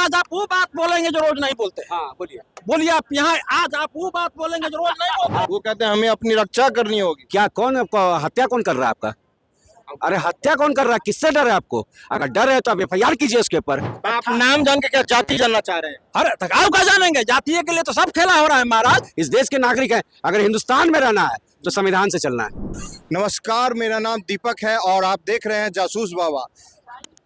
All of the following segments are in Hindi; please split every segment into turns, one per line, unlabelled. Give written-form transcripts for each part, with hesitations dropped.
आज आप वो बात बोलेंगे जो रोज नहीं बोलते।
हाँ बोलिए।
बोलिए आप यहाँ आज आप वो बात बोलेंगे जो रोज नहीं बोलते।
वो कहते हैं हमें अपनी रक्षा करनी होगी।
क्या कौन हत्या कौन कर रहा है आपका? अरे हत्या कौन कर रहा है? किससे डर है आपको? अगर डर है तो आप FIR कीजिए उसके ऊपर।
आप नाम जान के क्या जाति जानना चाह रहे हैं?
अरे तकाव का जानेंगे, जातीय के लिए तो सब खेला हो रहा है महाराज।
इस देश के नागरिक हैं, अगर हिंदुस्तान में रहना है तो संविधान से चलना है।
नमस्कार, मेरा नाम दीपक है और आप देख रहे हैं जासूस बाबा।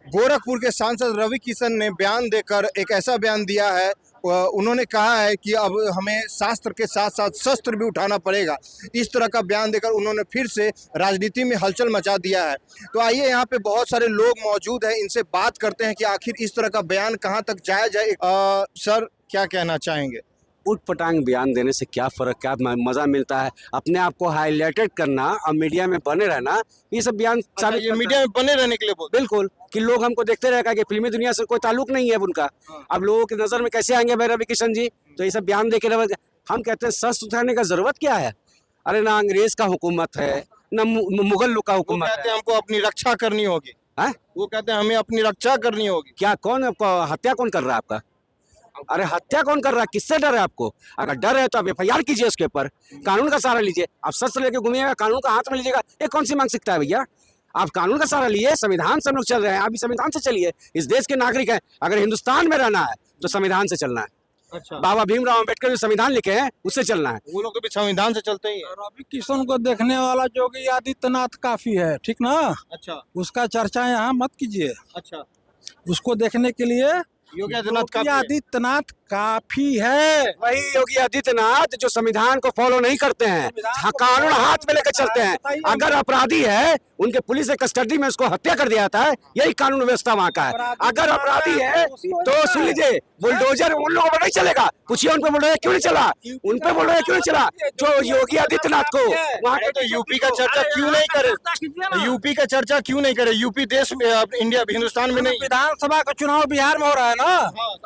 गोरखपुर के सांसद रवि किशन ने बयान देकर एक ऐसा बयान दिया है, उन्होंने कहा है कि अब हमें शास्त्र के साथ साथ शस्त्र भी उठाना पड़ेगा। इस तरह का बयान देकर उन्होंने फिर से राजनीति में हलचल मचा दिया है। तो आइए, यहाँ पे बहुत सारे लोग मौजूद हैं, इनसे बात करते हैं कि आखिर इस तरह का बयान कहाँ तक जायज है। सर, क्या कहना चाहेंगे?
उठ पटांग बयान देने से क्या फर्क, क्या मजा मिलता है? अपने आप को हाईलाइटेड करना और मीडिया में बने रहना, ये सब बयान साबित
ये मीडिया में बने रहने के लिए बोल।
बिल्कुल, कि लोग हमको देखते रहेगा कि फिल्मी दुनिया से कोई ताल्लुक नहीं है उनका। अब लोगों की नजर में कैसे आएंगे भाई रवि किशन जी? तो ये सब बयान दे के हम कहते हैं शस्त्र उठाने का जरूरत क्या है? अरे ना अंग्रेज का हुकूमत है, ना मुगल लोग का हुकूमत है।
कहते हैं हमको अपनी रक्षा करनी होगी। वो कहते हैं हमें अपनी रक्षा करनी होगी।
क्या कौन हत्या कौन कर रहा है आपका? अरे हत्या कौन कर रहा है? किससे डर है आपको? अगर डर है तो आप FIR कीजिए उसके ऊपर, कानून का सहारा लीजिए। आप शस्त्र लेके घूमिएगा, कानून का हाथ में लीजिएगा, ये कौन सी मानसिकता है भैया? आप कानून का सहारा लिए, संविधान से हम लोग चल रहे हैं, आप भी संविधान से चलिए। इस देश के नागरिक हैं, अगर हिंदुस्तान में रहना है तो संविधान से चलना है।
अच्छा।
बाबा भीमराव अम्बेडकर जो संविधान लिखे हैं उससे चलना है।
वो लोग तो भी संविधान से चलते ही हैं।
रवि किशन को देखने वाला योगी आदित्यनाथ काफी है, ठीक ना?
अच्छा
उसका चर्चा यहाँ मत कीजिए।
अच्छा।
उसको देखने के लिए
योगी आदित्यनाथ
काफी है।
वही योगी आदित्यनाथ जो संविधान को फॉलो नहीं करते हैं, कानून हाथ में लेकर चलते हैं। अगर अपराधी है, उनके पुलिस के कस्टडी में उसको हत्या कर दिया जाता है, यही कानून व्यवस्था वहाँ का है। अगर अपराधी है तो सुन लीजिए, बुलडोजर उन लोगों पर नहीं चलेगा। पूछिए उन पे बुलडोजर क्यों नहीं चला, उन पे बुलडोजर क्यों नहीं चला? जो योगी आदित्यनाथ को वहाँ के
तो यूपी का चर्चा क्यों नहीं करे? यूपी का चर्चा क्यों नहीं करे? यूपी देश में, इंडिया हिंदुस्तान में नहीं।
विधानसभा का चुनाव बिहार में हो रहा है ना?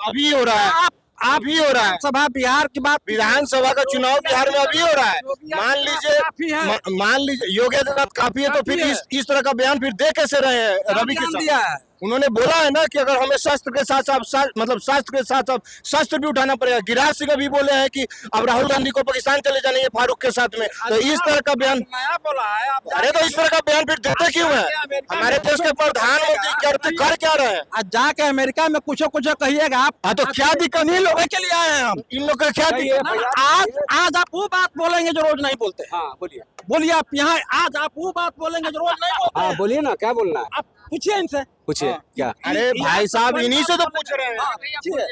अभी हो रहा है, अभी हो रहा है।
सभा बिहार की बात,
विधानसभा का चुनाव बिहार में अभी हो रहा है। मान लीजिए योगी आदित्यनाथ काफी है, तो फिर इस तरह का बयान फिर दे कैसे रहे हैं रवि किशन? उन्होंने बोला है ना कि अगर हमें शस्त्र के साथ साथ मतलब शास्त्र के साथ साथ शस्त्र भी उठाना पड़ेगा। गिरिराज सिंह भी बोले हैं कि अब राहुल गांधी को पाकिस्तान चले जाने हैं फारूक के साथ में। तो इस तरह का बयान
नया बोला है।
अरे तो इस तरह का बयान फिर देते क्यों है? हमारे देश के प्रधानमंत्री कर क्या रहे हैं?
आज जाके अमेरिका में कुछ कहिएगा आप।
हाँ, तो क्या दिक्कत?
नहीं लोगों के लिए आए हैं हम।
इन लोग का क्या दिक्कत?
आज आप वो बात बोलेंगे जो रोज नहीं बोलते।
हाँ बोलिए।
बोलिए आप यहाँ आज आप वो बात बोलेंगे जो रोज नहीं बोलते।
हाँ बोलिए ना, क्या बोलना है?
आप पूछिए इनसे।
पूछिए क्या?
अरे भाई साहब, इन्हीं से तो पूछ रहे हैं,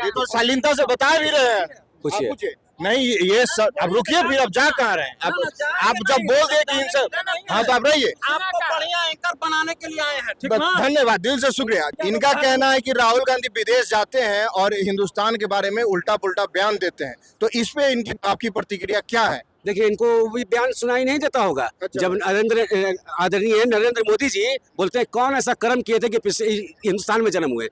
ये तो शालीनता से बता भी रहे हैं।
पूछिए।
नहीं ये अब रुकिए, फिर अब जा कहाँ रहे हैं आप जब बोल दे कि इनसे। हाँ तो आप रहिए,
आपको बढ़िया एंकर बनाने के लिए आए हैं, ठीक ना?
धन्यवाद, दिल से शुक्रिया। इनका कहना है कि राहुल गांधी विदेश जाते हैं और हिंदुस्तान के बारे में उल्टा पुल्टा बयान देते हैं। तो इस पे इनकी आपकी प्रतिक्रिया क्या है?
देखिए, इनको भी बयान सुनाई नहीं देता होगा। जब आदरणीय नरेंद्र मोदी जी बोलते हैं कौन ऐसा कर्म किए थे कि हिंदुस्तान में जन्म हुए,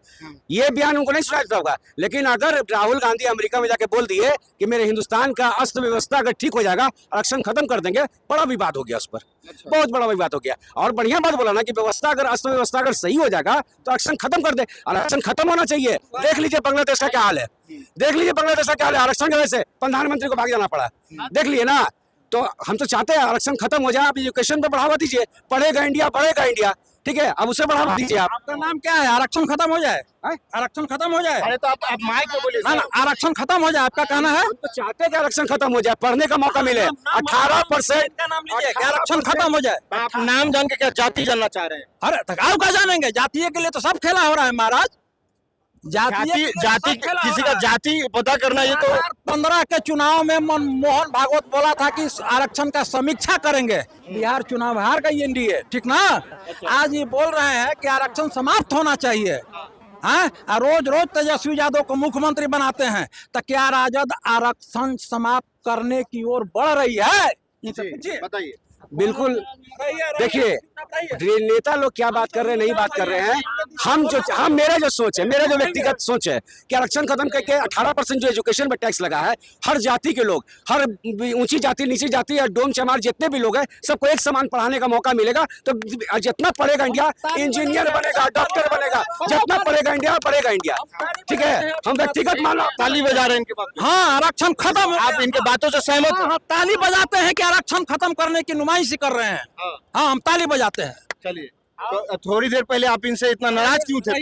ये बयान उनको नहीं सुनाई देता होगा। लेकिन अगर राहुल गांधी अमेरिका में जाके बोल दिए कि मेरे हिंदुस्तान का अस्त व्यवस्था अगर ठीक हो जाएगा, आरक्षण खत्म कर देंगे, बड़ा विवाद हो गया उस पर। बहुत बड़ा विवाद हो गया। और बढ़िया बात बोला ना कि व्यवस्था अगर अस्त व्यवस्था अगर सही हो जाएगा तो आरक्षण खत्म कर दे। आरक्षण खत्म होना चाहिए। देख लीजिए बांग्लादेश का क्या हाल है, देख लीजिए बांग्लादेश का क्या हाल है। आरक्षण की वजह से प्रधानमंत्री को भाग जाना पड़ा, देख लिए ना। तो हम तो चाहते हैं आरक्षण खत्म हो जाए, आप एजुकेशन पे बढ़ावा दीजिए। पढ़ेगा इंडिया, बढ़ेगा इंडिया, ठीक है? अब उसे बढ़ावा दीजिए।
आपका नाम क्या है? आरक्षण खत्म हो जाए, आरक्षण खत्म हो जाए।
अरे तो आप माइक में बोलिए
ना, आरक्षण खत्म हो जाए, आपका कहना है?
हम तो चाहते हैं कि आरक्षण खत्म हो जाए, पढ़ने का मौका मिले। 18%
का नाम लीजिए, आरक्षण खत्म हो जाए।
आप नाम जान के क्या जाति जानना चाह रहे हैं?
अरे तकाव का जानेंगे, जातीय के लिए तो सब खेला हो रहा है महाराज।
जाति किसी का जाति पता करना, ये तो
2015 के चुनाव में मोहन भागवत बोला था कि आरक्षण का समीक्षा करेंगे। बिहार चुनाव हार गई एनडीए, ठीक ना? आज ये बोल रहे हैं कि आरक्षण समाप्त होना चाहिए। हाँ, रोज रोज तेजस्वी यादव को मुख्यमंत्री बनाते हैं, तो क्या राजद आरक्षण समाप्त करने की ओर बढ़ रही है?
बताइए।
बिल्कुल। देखिए, नेता लोग क्या बात कर रहे हैं, नहीं बात कर रहे हैं। हम मेरा जो सोच है, मेरा जो व्यक्तिगत सोच है कि आरक्षण खत्म करके 18% जो एजुकेशन में टैक्स लगा है, हर जाति के लोग, हर ऊंची जाति, नीची जाति या डोम चमार जितने भी लोग हैं, सबको एक समान पढ़ाने का मौका मिलेगा। तो जितना पढ़ेगा इंडिया, इंजीनियर बनेगा, डॉक्टर बनेगा, जितना पढ़ेगा इंडिया, पढ़ेगा इंडिया। ठीक है, हम व्यक्तिगत मानो
ताली बजा रहे हैं इनके बात।
हाँ, आरक्षण खत्म।
आप इनके बातों से सहमत हैं?
हाँ, ताली बजाते हैं कि आरक्षण खत्म करने की नुमाइशी कर रहे हैं। हाँ, हम ताली बजाते हैं।
चलिए, तो थोड़ी देर पहले आप इनसे इतना नाराज क्यों थे?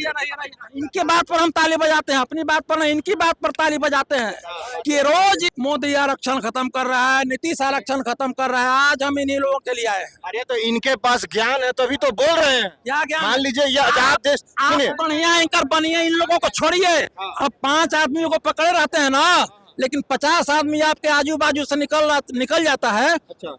इनके बात पर हम ताली बजाते हैं, अपनी बात पर नहीं, इनकी बात पर ताली बजाते हैं कि रोज मोदी आरक्षण खत्म कर रहा है, नीतीश आरक्षण खत्म कर रहा है। आज हम इन्हीं लोगों के लिए आए हैं।
अरे तो इनके पास ज्ञान है तभी तो बोल रहे हैं।
क्या ज्ञान?
मान लीजिए ये आजाद देश,
आप
सुनिए,
बढ़िया एंकर बनिए, इन लोगों को छोड़िए। अब 5 आदमियों को पकड़े रहते हैं ना, लेकिन 50 आदमी आपके आजू बाजू से निकल जाता है,
अच्छा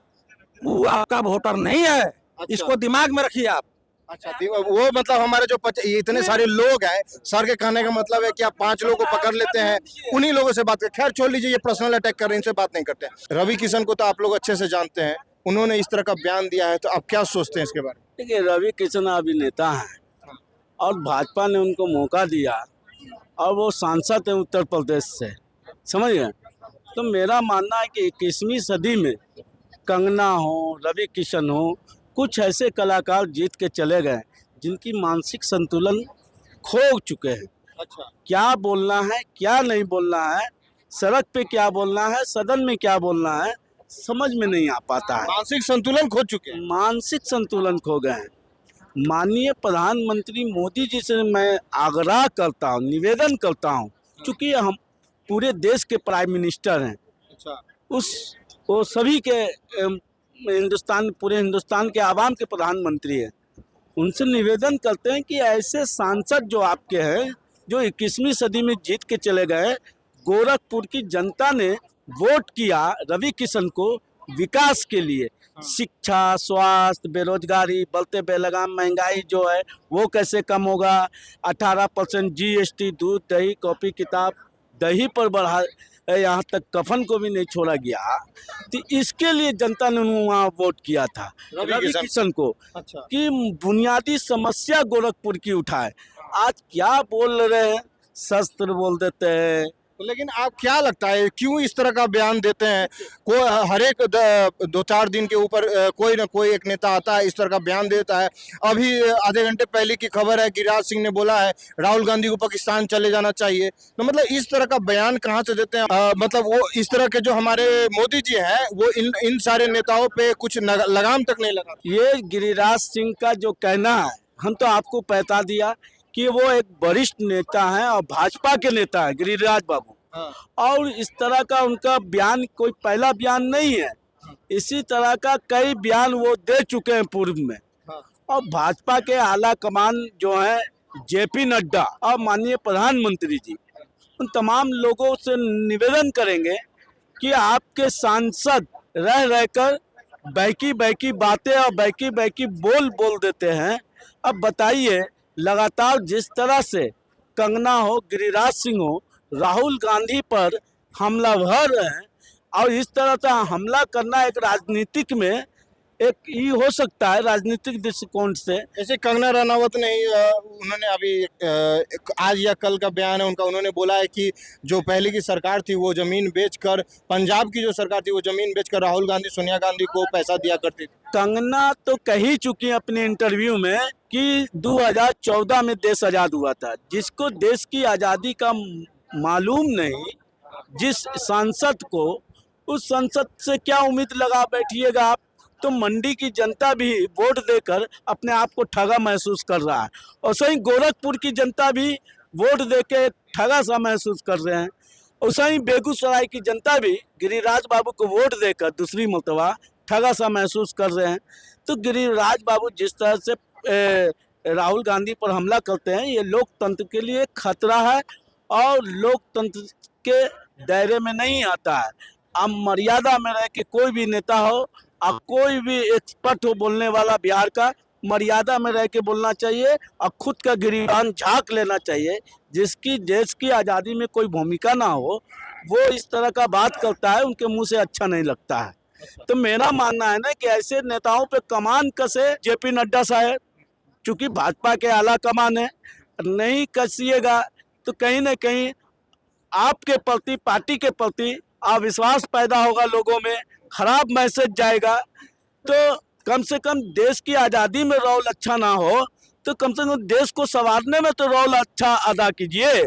वो आपका वोटर नहीं है। इसको दिमाग में रखिए आप।
अच्छा, वो मतलब हमारे जो इतने सारे लोग हैं, सर के कहने का मतलब है कि आप 5 लोगों को पकड़ लेते हैं, उन्हीं लोगों से बात कर। खैर छोड़ लीजिए, ये पर्सनल अटैक कर रहे हैं, इनसे बात नहीं करते हैं। रवि किशन को तो आप लोग अच्छे से जानते हैं, उन्होंने इस तरह का बयान दिया है, तो आप क्या सोचते हैं इसके बारे में?
देखिए, रवि किशन अभिनेता हैं और भाजपा ने उनको मौका दिया और वो सांसद हैं उत्तर प्रदेश से, समझ गए। तो मेरा मानना है कि 21वीं सदी में कंगना हो, रवि किशन हो, कुछ ऐसे कलाकार जीत के चले गए जिनकी मानसिक संतुलन खो चुके हैं।
अच्छा,
क्या बोलना है, क्या नहीं बोलना है, सड़क पे क्या बोलना है, सदन में क्या बोलना है, समझ में नहीं आ पाता है।
मानसिक संतुलन खो चुके हैं।
मानसिक संतुलन खो गए हैं। माननीय प्रधानमंत्री मोदी जी से मैं आग्रह करता हूँ, निवेदन करता हूँ, चूँकि हम पूरे देश के प्राइम मिनिस्टर हैं,
अच्छा,
वो सभी के पूरे हिंदुस्तान के आवाम के प्रधानमंत्री हैं। उनसे निवेदन करते हैं कि ऐसे सांसद जो आपके हैं, जो 21वीं सदी में जीत के चले गए, गोरखपुर की जनता ने वोट किया रवि किशन को विकास के लिए, शिक्षा, स्वास्थ्य, बेरोजगारी, बढ़ते बेलगाम महंगाई जो है वो कैसे कम होगा, 18% GST, दूध, दही, कॉपी किताब, दही पर बढ़ा, यहाँ तक कफन को भी नहीं छोड़ा गया। तो इसके लिए जनता ने वहाँ वोट किया था रवि किशन को,
अच्छा,
कि बुनियादी समस्या गोरखपुर की उठाए। आज क्या बोल रहे हैं, शस्त्र बोल देते हैं।
लेकिन आप क्या लगता है क्यों इस तरह का बयान देते हैं? कोई हर एक 2-4 दिन के ऊपर कोई ना कोई एक नेता आता है, इस तरह का बयान देता है। अभी आधे घंटे पहले की खबर है, गिरिराज सिंह ने बोला है राहुल गांधी को पाकिस्तान चले जाना चाहिए। तो मतलब इस तरह का बयान कहाँ से देते हैं? मतलब वो इस तरह के जो हमारे मोदी जी हैं, वो इन सारे नेताओं पे कुछ लगाम तक नहीं लगा।
ये गिरिराज सिंह का जो कहना है, हम तो आपको बता दिया कि वो एक वरिष्ठ नेता हैं और भाजपा के नेता हैं गिरिराज बाबू। और इस तरह का उनका बयान कोई पहला बयान नहीं है, इसी तरह का कई बयान वो दे चुके हैं पूर्व में। और भाजपा के आला कमान जो है JP नड्डा और माननीय प्रधानमंत्री जी, उन तमाम लोगों से निवेदन करेंगे कि आपके सांसद रह रहकर बैकी बातें और बैकी बोल देते हैं। अब बताइए, लगातार जिस तरह से कंगना हो, गिरिराज सिंह हो, राहुल गांधी पर हमला भर हैं, और इस तरह से हमला करना एक राजनीतिक में एक ये हो सकता है, राजनीतिक दृष्टिकोण से।
जैसे कंगना रनावत ने उन्होंने अभी आज या कल का बयान है उनका, उन्होंने बोला है कि जो पहले की सरकार थी वो जमीन बेचकर, पंजाब की जो सरकार थी वो जमीन बेचकर राहुल गांधी, सोनिया गांधी को पैसा दिया करती थी।
कंगना तो कह ही चुकी है अपने इंटरव्यू में कि 2014 में देश आज़ाद हुआ था। जिसको देश की आज़ादी का मालूम नहीं, जिस सांसद को, उस सांसद से क्या उम्मीद लगा बैठिएगा आप? तो मंडी की जनता भी वोट देकर अपने आप को ठगा महसूस कर रहा है, और सही गोरखपुर की जनता भी वोट देके ठगा सा महसूस कर रहे हैं, और सही बेगूसराय की जनता भी गिरिराज बाबू को वोट देकर दूसरी मरतबा ठगा सा महसूस कर रहे हैं। तो गिरिराज बाबू जिस तरह से राहुल गांधी पर हमला करते हैं, ये लोकतंत्र के लिए खतरा है और लोकतंत्र के दायरे में नहीं आता है। अब मर्यादा में रह के कोई भी नेता हो और कोई भी एक्सपर्ट हो बोलने वाला बिहार का, मर्यादा में रह के बोलना चाहिए और खुद का गिरीबान झांक लेना चाहिए। जिसकी देश की आज़ादी में कोई भूमिका ना हो, वो इस तरह का बात करता है, उनके मुंह से अच्छा नहीं लगता है। तो मेरा मानना है ना कि ऐसे नेताओं पे कमान कसे जेपी नड्डा साहब, चूंकि भाजपा के आला कमान है, नहीं कसिएगा तो कहीं ना कहीं आपके प्रति, पार्टी के प्रति अविश्वास पैदा होगा, लोगों में खराब मैसेज जाएगा। तो कम से कम देश की आज़ादी में रोल अच्छा ना हो तो कम से कम देश को संवारने में तो रोल अच्छा अदा कीजिए।